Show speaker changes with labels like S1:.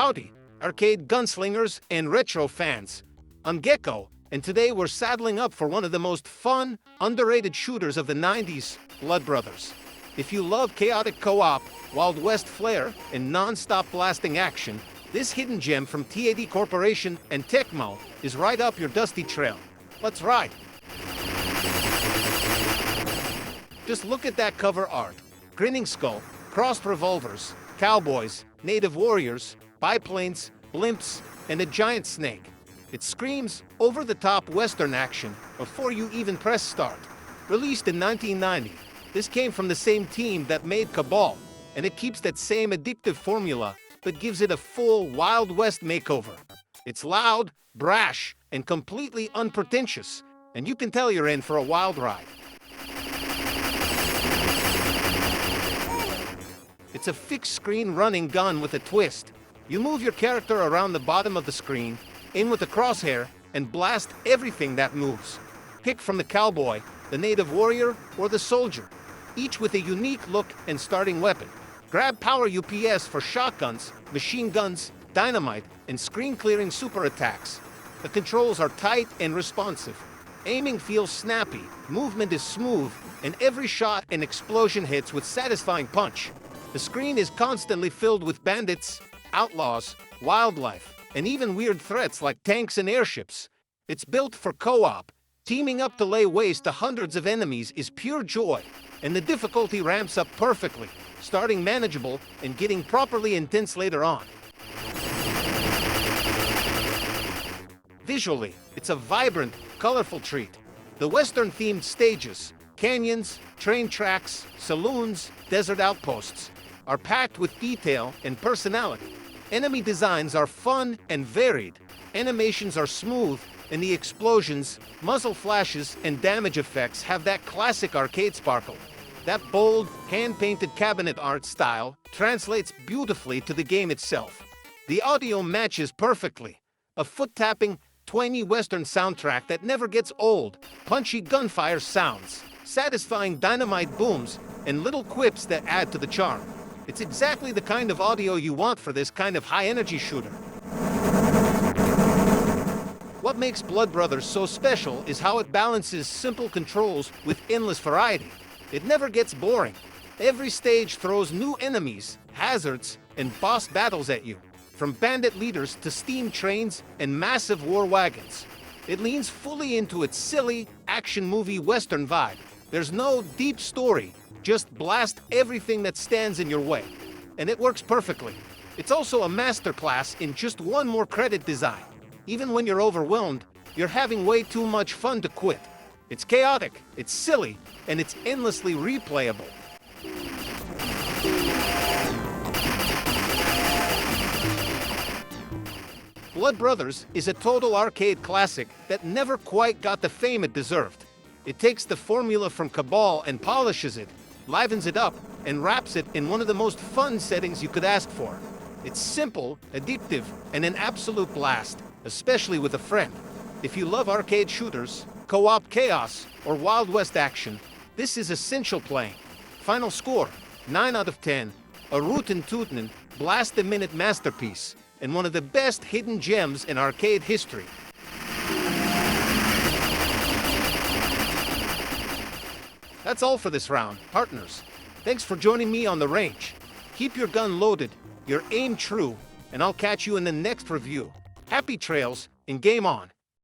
S1: Howdy, arcade gunslingers and retro fans. I'm Gecko, and today we're saddling up for one of the most fun, underrated shooters of the 90s, Blood Brothers. If you love chaotic co-op, Wild West flair, and non-stop blasting action, this hidden gem from TAD Corporation and Tecmo is right up your dusty trail. Let's ride! Just look at that cover art. Grinning skull, crossed revolvers, cowboys, native warriors, biplanes, blimps, and a giant snake. It screams over-the-top Western action before you even press start. Released in 1990, this came from the same team that made Cabal, and it keeps that same addictive formula, but gives it a full Wild West makeover. It's loud, brash, and completely unpretentious, and you can tell you're in for a wild ride. It's a fixed-screen running gun with a twist. You move your character around the bottom of the screen, aim with the crosshair, and blast everything that moves. Pick from the cowboy, the native warrior, or the soldier, each with a unique look and starting weapon. Grab power UPS for shotguns, machine guns, dynamite, and screen-clearing super attacks. The controls are tight and responsive. Aiming feels snappy, movement is smooth, and every shot and explosion hits with satisfying punch. The screen is constantly filled with bandits, outlaws, wildlife, and even weird threats like tanks and airships. It's built for co-op. Teaming up to lay waste to hundreds of enemies is pure joy, and the difficulty ramps up perfectly, starting manageable and getting properly intense later on. Visually, it's a vibrant, colorful treat. The Western-themed stages, canyons, train tracks, saloons, desert outposts, are packed with detail and personality. Enemy designs are fun and varied, animations are smooth, and the explosions, muzzle flashes, and damage effects have that classic arcade sparkle. That bold, hand-painted cabinet art style translates beautifully to the game itself. The audio matches perfectly. A foot-tapping, twangy Western soundtrack that never gets old, punchy gunfire sounds, satisfying dynamite booms, and little quips that add to the charm. It's exactly the kind of audio you want for this kind of high-energy shooter. What makes Blood Brothers so special is how it balances simple controls with endless variety. It never gets boring. Every stage throws new enemies, hazards, and boss battles at you, from bandit leaders to steam trains and massive war wagons. It leans fully into its silly, action movie Western vibe. There's no deep story, just blast everything that stands in your way. And it works perfectly. It's also a masterclass in just one more credit design. Even when you're overwhelmed, you're having way too much fun to quit. It's chaotic, it's silly, and it's endlessly replayable. Blood Brothers is a total arcade classic that never quite got the fame it deserved. It takes the formula from Cabal and polishes it, livens it up, and wraps it in one of the most fun settings you could ask for. It's simple, addictive, and an absolute blast, especially with a friend. If you love arcade shooters, co-op chaos, or Wild West action, this is essential playing. Final score, 9 out of 10, a rootin' tootin', blast-a-minute masterpiece, and one of the best hidden gems in arcade history. That's all for this round, partners. Thanks for joining me on the range. Keep your gun loaded, your aim true, and I'll catch you in the next review. Happy trails, and game on!